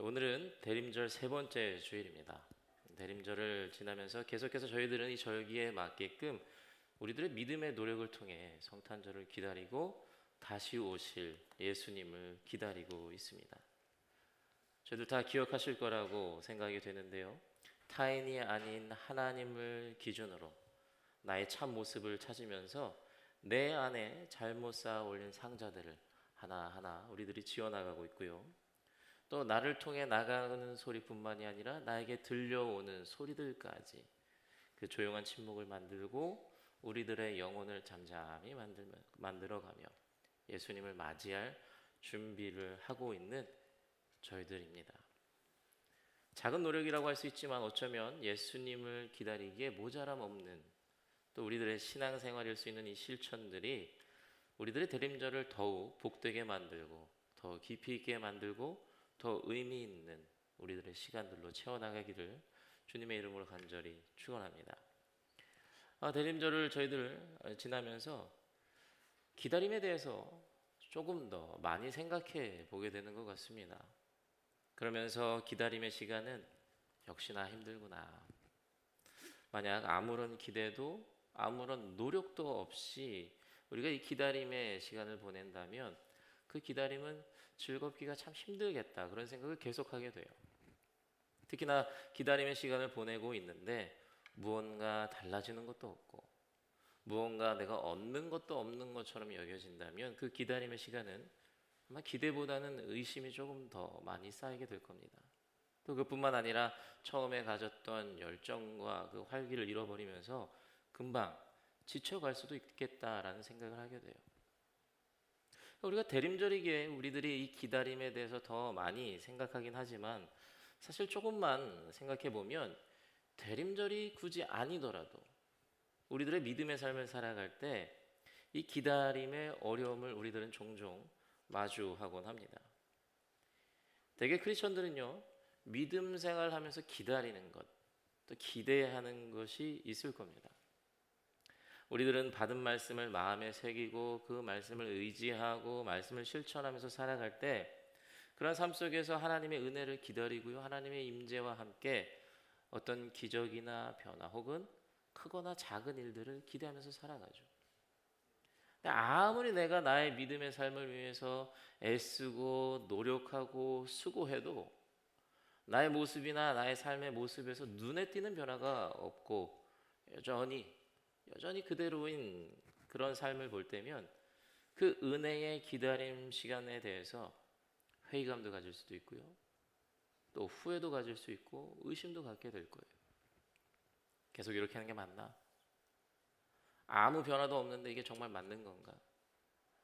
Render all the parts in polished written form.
오늘은 대림절 세 번째 주일입니다. 대림절을 지나면서 계속해서 저희들은 이 절기에 맞게끔 우리들의 믿음의 노력을 통해 성탄절을 기다리고 다시 오실 예수님을 기다리고 있습니다. 저희들 다 기억하실 거라고 생각이 되는데요. 타인이 아닌 하나님을 기준으로 나의 참 모습을 찾으면서 내 안에 잘못 쌓아 올린 상자들을 하나하나 우리들이 지어나가고 있고요. 또 나를 통해 나가는 소리뿐만이 아니라 나에게 들려오는 소리들까지 그 조용한 침묵을 만들고 우리들의 영혼을 잠잠히 만들어가며 예수님을 맞이할 준비를 하고 있는 저희들입니다. 작은 노력이라고 할 수 있지만 어쩌면 예수님을 기다리기에 모자람 없는 또 우리들의 신앙생활일 수 있는 이 실천들이 우리들의 대림절을 더욱 복되게 만들고 더 깊이 있게 만들고 더 의미 있는 우리들의 시간들로 채워나가기를 주님의 이름으로 간절히 축원합니다. 대림절을 저희들 지나면서 기다림에 대해서 조금 더 많이 생각해 보게 되는 것 같습니다. 그러면서 기다림의 시간은 역시나 힘들구나. 만약 아무런 기대도 아무런 노력도 없이 우리가 이 기다림의 시간을 보낸다면 그 기다림은 즐겁기가 참 힘들겠다, 그런 생각을 계속하게 돼요. 특히나 기다림의 시간을 보내고 있는데 무언가 달라지는 것도 없고 무언가 내가 얻는 것도 없는 것처럼 여겨진다면 그 기다림의 시간은 아마 기대보다는 의심이 조금 더 많이 쌓이게 될 겁니다. 또 그뿐만 아니라 처음에 가졌던 열정과 그 활기를 잃어버리면서 금방 지쳐갈 수도 있겠다라는 생각을 하게 돼요. 우리가 대림절이기에 우리들이 이 기다림에 대해서 더 많이 생각하긴 하지만 사실 조금만 생각해 보면 대림절이 굳이 아니더라도 우리들의 믿음의 삶을 살아갈 때 이 기다림의 어려움을 우리들은 종종 마주하곤 합니다. 대개 크리스천들은요, 믿음 생활하면서 기다리는 것, 또 기대하는 것이 있을 겁니다. 우리들은 받은 말씀을 마음에 새기고 그 말씀을 의지하고 말씀을 실천하면서 살아갈 때 그런 삶 속에서 하나님의 은혜를 기다리고요, 하나님의 임재와 함께 어떤 기적이나 변화 혹은 크거나 작은 일들을 기대하면서 살아가죠. 아무리 내가 나의 믿음의 삶을 위해서 애쓰고 노력하고 수고해도 나의 모습이나 나의 삶의 모습에서 눈에 띄는 변화가 없고 여전히 그대로인 그런 삶을 볼 때면 그 은혜의 기다림 시간에 대해서 회의감도 가질 수도 있고요, 또 후회도 가질 수 있고 의심도 갖게 될 거예요. 계속 이렇게 하는 게 맞나? 아무 변화도 없는데 이게 정말 맞는 건가?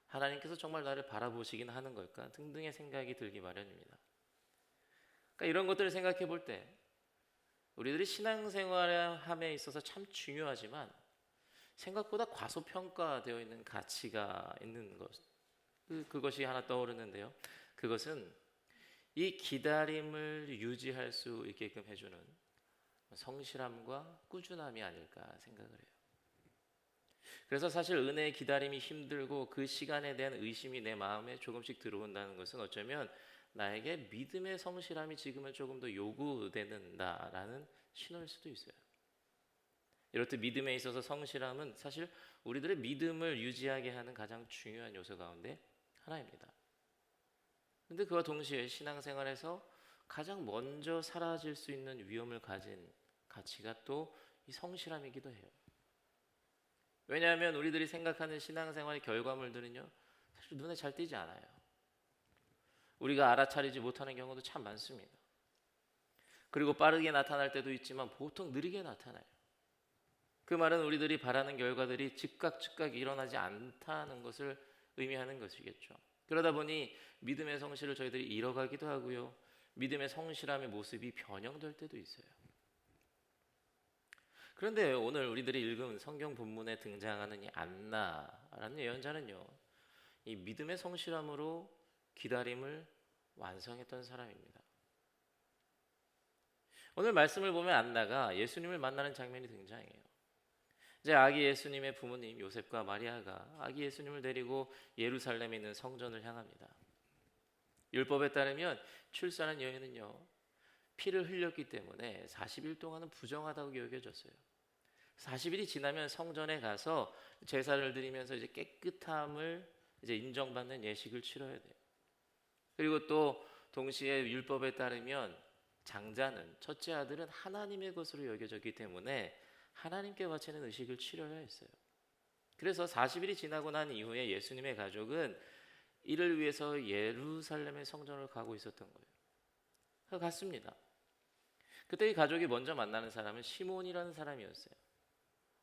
하나님께서 정말 나를 바라보시긴 하는 걸까? 등등의 생각이 들기 마련입니다. 그러니까 이런 것들을 생각해 볼 때 우리들이 신앙생활함에 있어서 참 중요하지만 생각보다 과소평가되어 있는 가치가 있는 것, 그것이 하나 떠오르는데요. 그것은 이 기다림을 유지할 수 있게끔 해주는 성실함과 꾸준함이 아닐까 생각을 해요. 그래서 사실 은혜의 기다림이 힘들고 그 시간에 대한 의심이 내 마음에 조금씩 들어온다는 것은 어쩌면 나에게 믿음의 성실함이 지금은 조금 더 요구되는다라는 신호일 수도 있어요. 이렇듯 믿음에 있어서 성실함은 사실 우리들의 믿음을 유지하게 하는 가장 중요한 요소 가운데 하나입니다. 그런데 그와 동시에 신앙생활에서 가장 먼저 사라질 수 있는 위험을 가진 가치가 또 이 성실함이기도 해요. 왜냐하면 우리들이 생각하는 신앙생활의 결과물들은요, 사실 눈에 잘 띄지 않아요. 우리가 알아차리지 못하는 경우도 참 많습니다. 그리고 빠르게 나타날 때도 있지만 보통 느리게 나타나요. 그 말은 우리들이 바라는 결과들이 즉각 일어나지 않다는 것을 의미하는 것이겠죠. 그러다 보니 믿음의 성실을 저희들이 잃어가기도 하고요, 믿음의 성실함의 모습이 변형될 때도 있어요. 그런데 오늘 우리들이 읽은 성경 본문에 등장하는 이 안나라는 예언자는요, 이 믿음의 성실함으로 기다림을 완성했던 사람입니다. 오늘 말씀을 보면 안나가 예수님을 만나는 장면이 등장해요. 이제 아기 예수님의 부모님 요셉과 마리아가 아기 예수님을 데리고 예루살렘에 있는 성전을 향합니다. 율법에 따르면 출산한 여인은요, 피를 흘렸기 때문에 40일 동안은 부정하다고 여겨졌어요. 40일이 지나면 성전에 가서 제사를 드리면서 이제 깨끗함을 이제 인정받는 예식을 치러야 돼요. 그리고 또 동시에 율법에 따르면 장자는, 첫째 아들은 하나님의 것으로 여겨졌기 때문에 하나님께 바치는 의식을 치러야 했어요. 그래서 40일이 지나고 난 이후에 예수님의 가족은 이를 위해서 예루살렘의 성전을 가고 있었던 거예요. 갔습니다. 그때 이 가족이 먼저 만나는 사람은 시몬이라는 사람이었어요.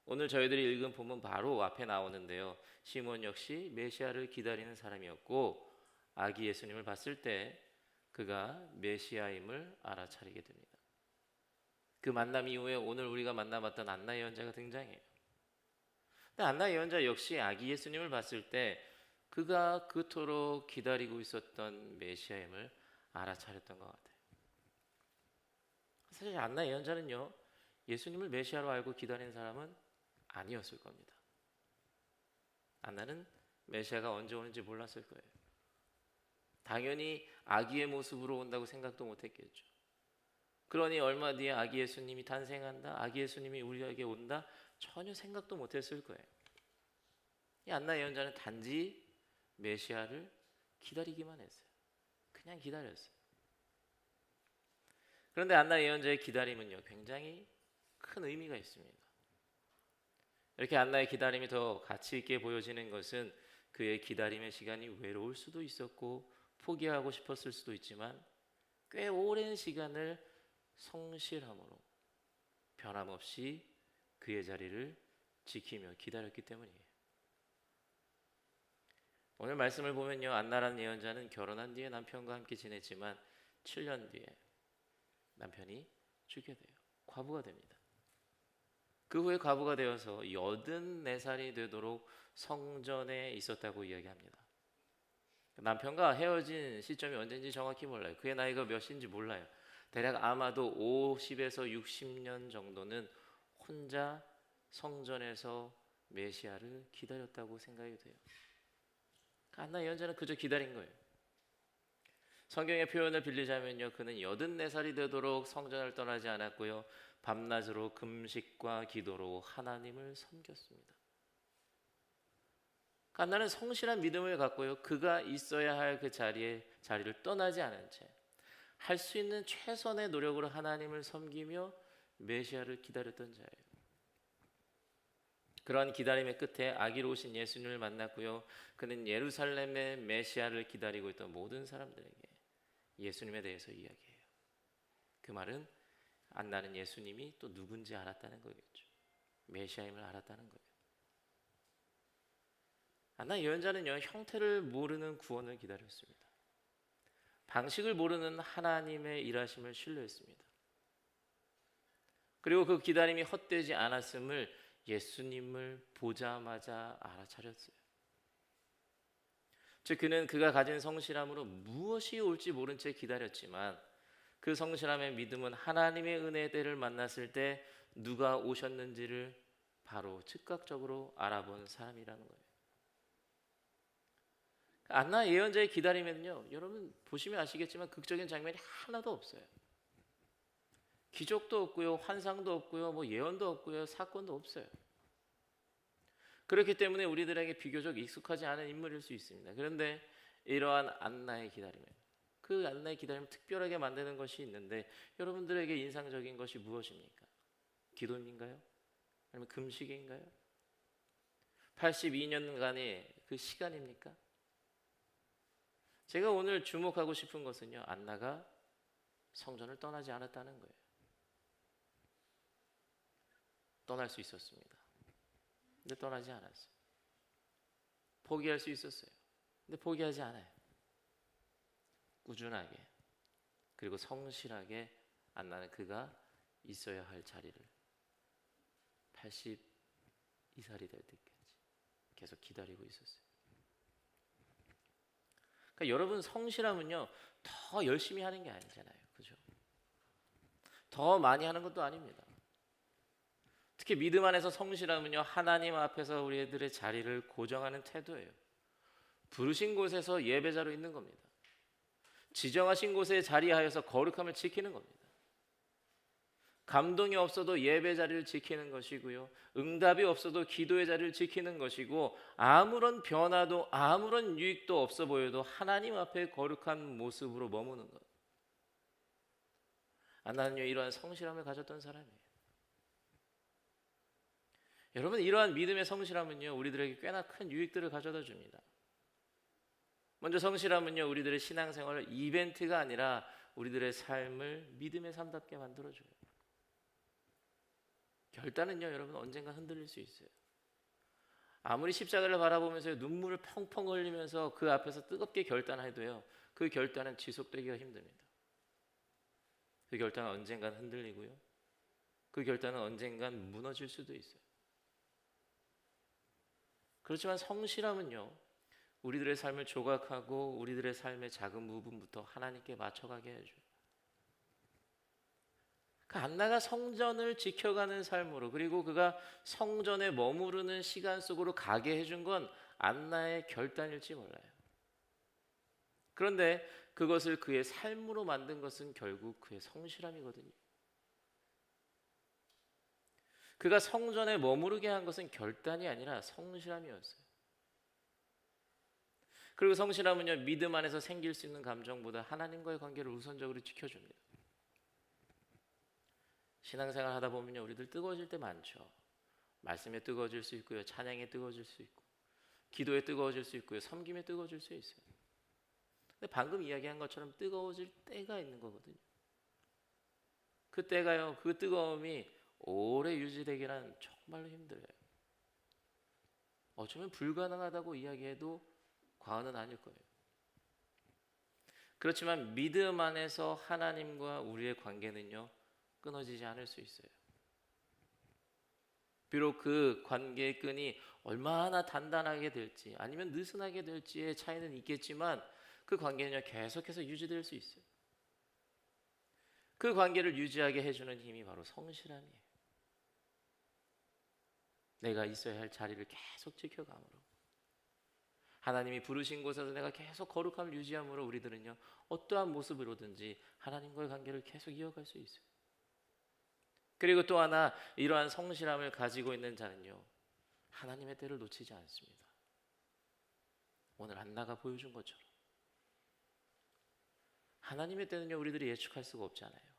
오늘 저희들이 읽은 본문 바로 앞에 나오는데요. 시몬 역시 메시아를 기다리는 사람이었고, 아기 예수님을 봤을 때 그가 메시아임을 알아차리게 됩니다. 그 만남 이후에 오늘 우리가 만나봤던 안나 예언자가 등장해요. 근데 안나 예언자 역시 아기 예수님을 봤을 때 그가 그토록 기다리고 있었던 메시아임을 알아차렸던 것 같아요. 사실 안나 예언자는요, 예수님을 메시아로 알고 기다린 사람은 아니었을 겁니다. 안나는 메시아가 언제 오는지 몰랐을 거예요. 당연히 아기의 모습으로 온다고 생각도 못했겠죠. 그러니 얼마 뒤에 아기 예수님이 탄생한다, 아기 예수님이 우리에게 온다, 전혀 생각도 못했을 거예요. 이 안나 예언자는 단지 메시아를 기다리기만 했어요. 그냥 기다렸어요. 그런데 안나 예언자의 기다림은요, 굉장히 큰 의미가 있습니다. 이렇게 안나의 기다림이 더 가치 있게 보여지는 것은 그의 기다림의 시간이 외로울 수도 있었고 포기하고 싶었을 수도 있지만 꽤 오랜 시간을 성실함으로 변함없이 그의 자리를 지키며 기다렸기 때문이에요. 오늘 말씀을 보면요, 안나라는 예언자는 결혼한 뒤에 남편과 함께 지냈지만 7년 뒤에 남편이 죽게 돼요. 과부가 됩니다. 그 후에 과부가 되어서 84살이 되도록 성전에 있었다고 이야기합니다. 남편과 헤어진 시점이 언제인지 정확히 몰라요. 그의 나이가 몇인지 몰라요. 대략 아마도 50에서 60년 정도는 혼자 성전에서 메시아를 기다렸다고 생각이 돼요. 안나 예언자는 그저 기다린 거예요. 성경의 표현을 빌리자면요, 그는 84살이 되도록 성전을 떠나지 않았고요, 밤낮으로 금식과 기도로 하나님을 섬겼습니다. 안나는 성실한 믿음을 갖고요, 그가 있어야 할 그 자리를 떠나지 않은 채 할 수 있는 최선의 노력으로 하나님을 섬기며 메시아를 기다렸던 자예요. 그러한 기다림의 끝에 아기로 오신 예수님을 만났고요, 그는 예루살렘의 메시아를 기다리고 있던 모든 사람들에게 예수님에 대해서 이야기해요. 그 말은 안나는 예수님이 또 누군지 알았다는 거겠죠. 메시아임을 알았다는 거예요. 안나 예언자는요, 형태를 모르는 구원을 기다렸습니다. 방식을 모르는 하나님의 일하심을 신뢰했습니다. 그리고 그 기다림이 헛되지 않았음을 예수님을 보자마자 알아차렸어요. 즉 그는 그가 가진 성실함으로 무엇이 올지 모른 채 기다렸지만 그 성실함의 믿음은 하나님의 은혜대를 만났을 때 누가 오셨는지를 바로 즉각적으로 알아본 사람이라는 거예요. 안나 예언자의 기다림에는요, 여러분 보시면 아시겠지만 극적인 장면이 하나도 없어요. 기적도 없고요, 환상도 없고요, 뭐 예언도 없고요, 사건도 없어요. 그렇기 때문에 우리들에게 비교적 익숙하지 않은 인물일 수 있습니다. 그런데 이러한 안나의 기다림, 그 안나의 기다림을 특별하게 만드는 것이 있는데 여러분들에게 인상적인 것이 무엇입니까? 기도인가요? 아니면 금식인가요? 82년간의 그 시간입니까? 제가 오늘 주목하고 싶은 것은요, 안나가 성전을 떠나지 않았다는 거예요. 떠날 수 있었습니다. 근데 떠나지 않았어요. 포기할 수 있었어요. 근데 포기하지 않아요. 꾸준하게 그리고 성실하게 안나는 그가 있어야 할 자리를 82살이 될 때까지 계속 기다리고 있었어요. 그러니까 여러분, 성실함은요, 더 열심히 하는 게 아니잖아요. 그죠? 더 많이 하는 것도 아닙니다. 특히 믿음 안에서 성실함은요, 하나님 앞에서 우리들의 자리를 고정하는 태도예요. 부르신 곳에서 예배자로 있는 겁니다. 지정하신 곳에 자리하여서 거룩함을 지키는 겁니다. 감동이 없어도 예배 자리를 지키는 것이고요. 응답이 없어도 기도의 자리를 지키는 것이고, 아무런 변화도 아무런 유익도 없어 보여도 하나님 앞에 거룩한 모습으로 머무는 것. 나는요 이러한 성실함을 가졌던 사람이에요. 여러분, 이러한 믿음의 성실함은요 우리들에게 꽤나 큰 유익들을 가져다 줍니다. 먼저 성실함은요 우리들의 신앙생활을 이벤트가 아니라 우리들의 삶을 믿음의 삶답게 만들어줘요. 결단은요 여러분 언젠가 흔들릴 수 있어요. 아무리 십자가를 바라보면서 눈물을 펑펑 흘리면서 그 앞에서 뜨겁게 결단해도요 그 결단은 지속되기가 힘듭니다. 그 결단은 언젠간 흔들리고요 그 결단은 언젠간 무너질 수도 있어요. 그렇지만 성실함은요 우리들의 삶을 조각하고 우리들의 삶의 작은 부분부터 하나님께 맞춰가게 해줘요. 그 안나가 성전을 지켜가는 삶으로, 그리고 그가 성전에 머무르는 시간 속으로 가게 해준 건 안나의 결단일지 몰라요. 그런데 그것을 그의 삶으로 만든 것은 결국 그의 성실함이거든요. 그가 성전에 머무르게 한 것은 결단이 아니라 성실함이었어요. 그리고 성실함은요 믿음 안에서 생길 수 있는 감정보다 하나님과의 관계를 우선적으로 지켜줍니다. 신앙생활 하다 보면요 우리들 뜨거워질 때 많죠. 말씀에 뜨거워질 수 있고요, 찬양에 뜨거워질 수 있고, 기도에 뜨거워질 수 있고요, 섬김에 뜨거워질 수 있어요. 근데 방금 이야기한 것처럼 뜨거워질 때가 있는 거거든요. 그 때가요 그 뜨거움이 오래 유지되기란 정말로 힘들어요. 어쩌면 불가능하다고 이야기해도 과언은 아닐 거예요. 그렇지만 믿음 안에서 하나님과 우리의 관계는요 끊어지지 않을 수 있어요. 비록 그 관계의 끈이 얼마나 단단하게 될지 아니면 느슨하게 될지의 차이는 있겠지만 그 관계는요 계속해서 유지될 수 있어요. 그 관계를 유지하게 해주는 힘이 바로 성실함이에요. 내가 있어야 할 자리를 계속 지켜감으로, 하나님이 부르신 곳에서 내가 계속 거룩함을 유지함으로 우리들은요 어떠한 모습으로든지 하나님과의 관계를 계속 이어갈 수 있어요. 그리고 또 하나, 이러한 성실함을 가지고 있는 자는요 하나님의 때를 놓치지 않습니다. 오늘 안나가 보여준 것처럼 하나님의 때는요 우리들이 예측할 수가 없잖아요.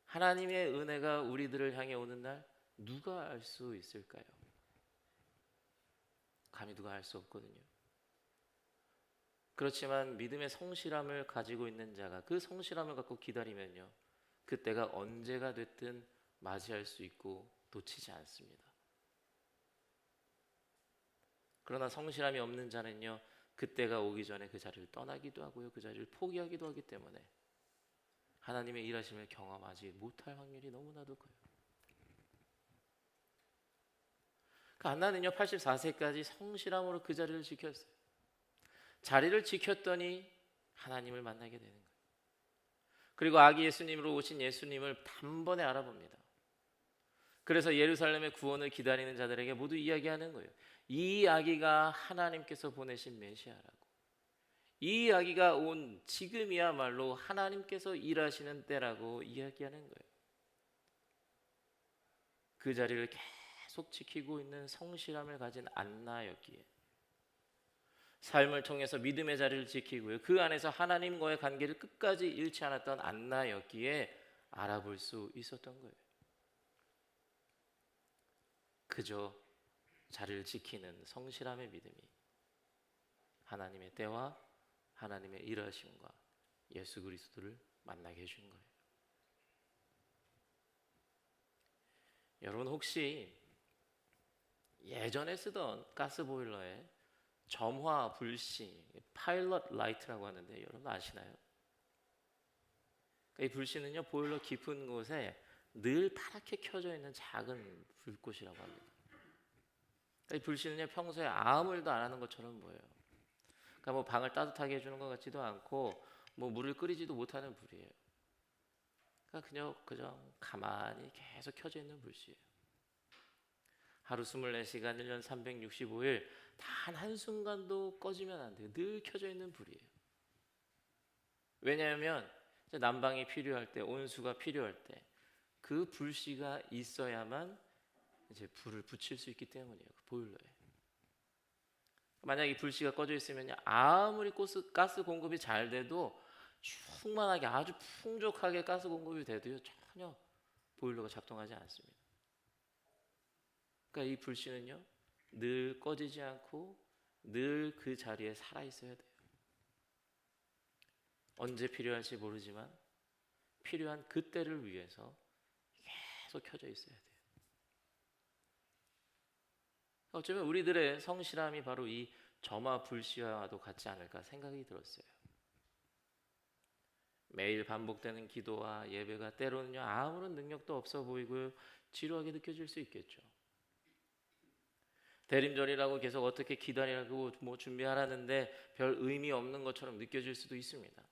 하나님의 은혜가 우리들을 향해 오는 날 누가 알 수 있을까요? 감히 누가 알 수 없거든요. 그렇지만 믿음의 성실함을 가지고 있는 자가 그 성실함을 갖고 기다리면요 그때가 언제가 됐든 맞이할 수 있고 놓치지 않습니다. 그러나 성실함이 없는 자는요 그때가 오기 전에 그 자리를 떠나기도 하고요 그 자리를 포기하기도 하기 때문에 하나님의 일하심을 경험하지 못할 확률이 너무나도 커요. 그 안나는요 84세까지 성실함으로 그 자리를 지켰어요. 자리를 지켰더니 하나님을 만나게 되는 거예요. 그리고 아기 예수님으로 오신 예수님을 단번에 알아봅니다. 그래서 예루살렘의 구원을 기다리는 자들에게 모두 이야기하는 거예요. 이 아기가 하나님께서 보내신 메시아라고. 이 아기가 온 지금이야말로 하나님께서 일하시는 때라고 이야기하는 거예요. 그 자리를 계속 지키고 있는 성실함을 가진 안나였기에 삶을 통해서 믿음의 자리를 지키고요 그 안에서 하나님과의 관계를 끝까지 잃지 않았던 안나였기에 알아볼 수 있었던 거예요. 그저 자리를 지키는 성실함의 믿음이 하나님의 때와 하나님의 일하심과 예수 그리스도를 만나게 해준 거예요. 여러분 혹시 예전에 쓰던 가스보일러에 점화 불씨, 파일럿 라이트라고 하는데 여러분 아시나요? 이 불씨는요 보일러 깊은 곳에 늘 파랗게 켜져 있는 작은 불꽃이라고 합니다. 이 불씨는요 평소에 아무 일도 안 하는 것처럼 보여요. 그러니까 뭐 방을 따뜻하게 해주는 것 같지도 않고 뭐 물을 끓이지도 못하는 불이에요. 그러니까 그저 가만히 계속 켜져 있는 불씨예요. 하루 24시간 1년 365일 단 한순간도 꺼지면 안 돼요. 늘 켜져 있는 불이에요. 왜냐하면 이제 난방이 필요할 때, 온수가 필요할 때 그 불씨가 있어야만 이제 불을 붙일 수 있기 때문이에요. 그 보일러에. 만약에 불씨가 꺼져 있으면 아무리 가스 공급이 잘 돼도 충만하게 아주 풍족하게 가스 공급이 돼도요 전혀 보일러가 작동하지 않습니다. 그러니까 이 불씨는요 늘 꺼지지 않고 늘 그 자리에 살아 있어야 돼요. 언제 필요할지 모르지만 필요한 그때를 위해서 계속 켜져 있어야 돼요. 어쩌면 우리들의 성실함이 바로 이 점화 불씨와도 같지 않을까 생각이 들었어요. 매일 반복되는 기도와 예배가 때로는요 아무런 능력도 없어 보이고 지루하게 느껴질 수 있겠죠. 대림절이라고 계속 어떻게 기다리라고 뭐 준비하라는데 별 의미 없는 것처럼 느껴질 수도 있습니다.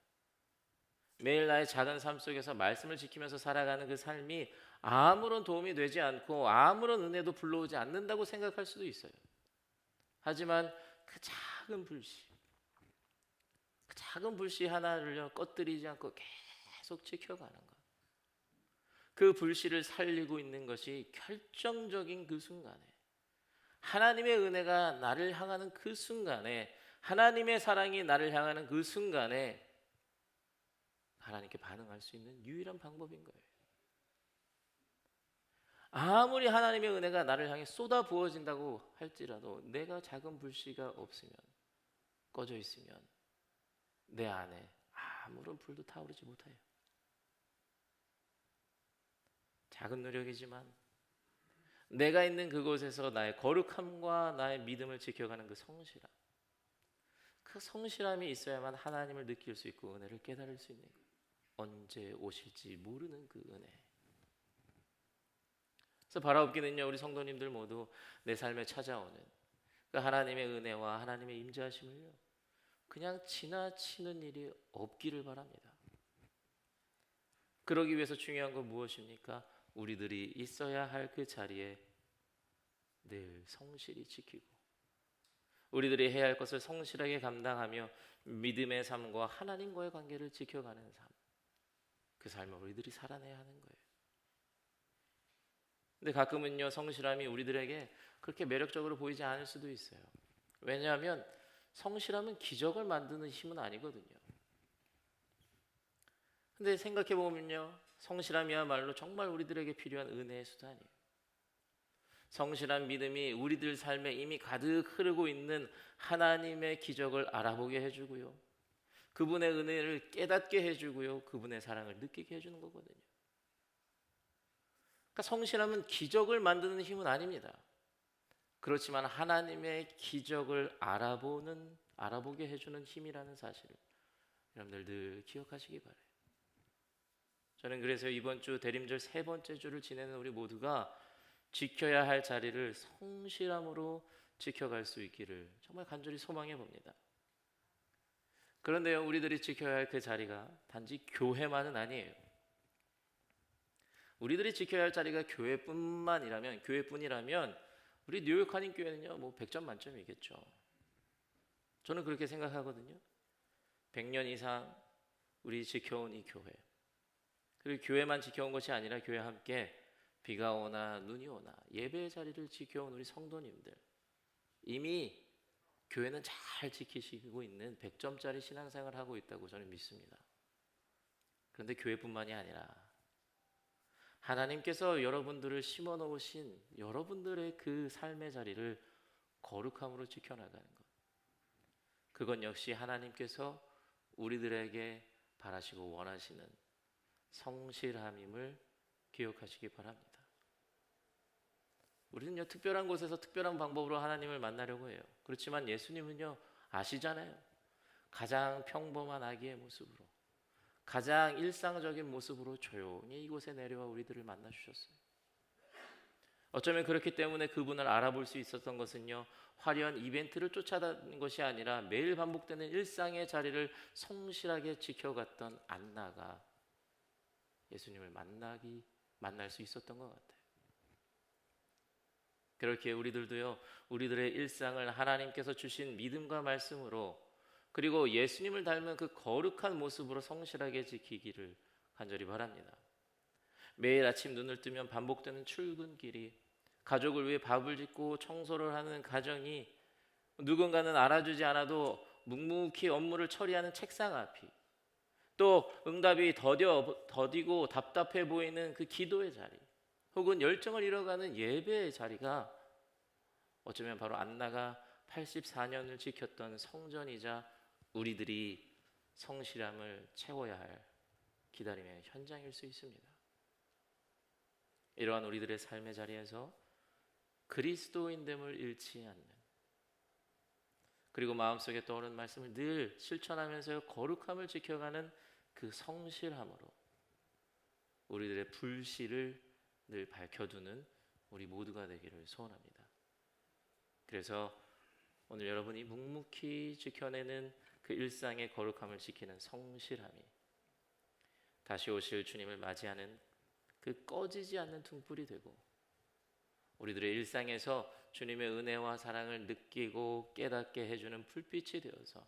매일 나의 작은 삶 속에서 말씀을 지키면서 살아가는 그 삶이 아무런 도움이 되지 않고 아무런 은혜도 불러오지 않는다고 생각할 수도 있어요. 하지만 그 작은 불씨 하나를요 꺼뜨리지 않고 계속 지켜가는 것, 그 불씨를 살리고 있는 것이 결정적인 그 순간에, 하나님의 은혜가 나를 향하는 그 순간에, 하나님의 사랑이 나를 향하는 그 순간에 하나님께 반응할 수 있는 유일한 방법인 거예요. 아무리 하나님의 은혜가 나를 향해 쏟아 부어진다고 할지라도 내가 작은 불씨가 없으면, 꺼져 있으면 내 안에 아무런 불도 타오르지 못해요. 작은 노력이지만 내가 있는 그곳에서 나의 거룩함과 나의 믿음을 지켜가는 그 성실함, 그 성실함이 있어야만 하나님을 느낄 수 있고 은혜를 깨달을 수 있는 거예요. 언제 오실지 모르는 그 은혜. 그래서 바라옵기는요 우리 성도님들 모두 내 삶에 찾아오는 그 하나님의 은혜와 하나님의 임재하심을요 그냥 지나치는 일이 없기를 바랍니다. 그러기 위해서 중요한 건 무엇입니까? 우리들이 있어야 할 그 자리에 늘 성실히 지키고 우리들이 해야 할 것을 성실하게 감당하며 믿음의 삶과 하나님과의 관계를 지켜가는 삶, 그 삶을 우리들이 살아내야 하는 거예요. 근데 가끔은요 성실함이 우리들에게 그렇게 매력적으로 보이지 않을 수도 있어요. 왜냐하면 성실함은 기적을 만드는 힘은 아니거든요. 근데 생각해 보면요 성실함이야말로 정말 우리들에게 필요한 은혜의 수단이에요. 성실한 믿음이 우리들 삶에 이미 가득 흐르고 있는 하나님의 기적을 알아보게 해주고요, 그분의 은혜를 깨닫게 해주고요, 그분의 사랑을 느끼게 해주는 거거든요. 그러니까 성실함은 기적을 만드는 힘은 아닙니다. 그렇지만 하나님의 기적을 알아보게 해주는 힘이라는 사실을 여러분들 늘 기억하시기 바라요. 저는 그래서 이번 주 대림절 세 번째 주를 지내는 우리 모두가 지켜야 할 자리를 성실함으로 지켜갈 수 있기를 정말 간절히 소망해 봅니다. 그런데요 우리들이 지켜야 할 그 자리가 단지 교회만은 아니에요. 우리들이 지켜야 할 자리가 교회뿐이라면 우리 뉴욕 한인교회는요 뭐 100점 만점이겠죠. 저는 그렇게 생각하거든요. 100년 이상 우리 지켜온 이 교회, 그리고 교회만 지켜온 것이 아니라 교회와 함께 비가 오나 눈이 오나 예배의 자리를 지켜온 우리 성도님들, 이미 교회는 잘 지키시고 있는 100점짜리 신앙생활을 하고 있다고 저는 믿습니다. 그런데 교회뿐만이 아니라 하나님께서 여러분들을 심어 놓으신 여러분들의 그 삶의 자리를 거룩함으로 지켜나가는 것, 그건 역시 하나님께서 우리들에게 바라시고 원하시는 성실함임을 기억하시기 바랍니다. 우리는요 특별한 곳에서 특별한 방법으로 하나님을 만나려고 해요. 그렇지만 예수님은요 아시잖아요. 가장 평범한 아기의 모습으로, 가장 일상적인 모습으로 조용히 이곳에 내려와 우리들을 만나 주셨어요. 어쩌면 그렇기 때문에 그분을 알아볼 수 있었던 것은요 화려한 이벤트를 쫓아다니는 것이 아니라 매일 반복되는 일상의 자리를 성실하게 지켜갔던 안나가 예수님을 만날 수 있었던 것 같아요. 그렇게 우리들도요 우리들의 일상을 하나님께서 주신 믿음과 말씀으로 그리고 예수님을 닮은 그 거룩한 모습으로 성실하게 지키기를 간절히 바랍니다. 매일 아침 눈을 뜨면 반복되는 출근길이, 가족을 위해 밥을 짓고 청소를 하는 가정이, 누군가는 알아주지 않아도 묵묵히 업무를 처리하는 책상 앞이, 또 응답이 더디고 답답해 보이는 그 기도의 자리, 혹은 열정을 잃어가는 예배의 자리가 어쩌면 바로 안나가 84년을 지켰던 성전이자 우리들이 성실함을 채워야 할 기다림의 현장일 수 있습니다. 이러한 우리들의 삶의 자리에서 그리스도인됨을 잃지 않는, 그리고 마음속에 떠오르는 말씀을 늘 실천하면서 거룩함을 지켜가는 그 성실함으로 우리들의 불씨를 늘 밝혀두는 우리 모두가 되기를 소원합니다. 그래서 오늘 여러분이 묵묵히 지켜내는 그 일상의 거룩함을 지키는 성실함이 다시 오실 주님을 맞이하는 그 꺼지지 않는 등불이 되고, 우리들의 일상에서 주님의 은혜와 사랑을 느끼고 깨닫게 해주는 불빛이 되어서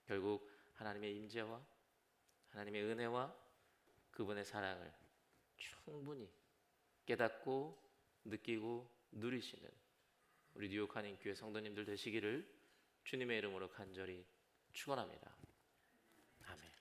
결국 하나님의 임재와 하나님의 은혜와 그분의 사랑을 충분히 깨닫고 느끼고 누리시는 우리 뉴욕 한인교회 성도님들 되시기를 주님의 이름으로 간절히 축원합니다. 아멘.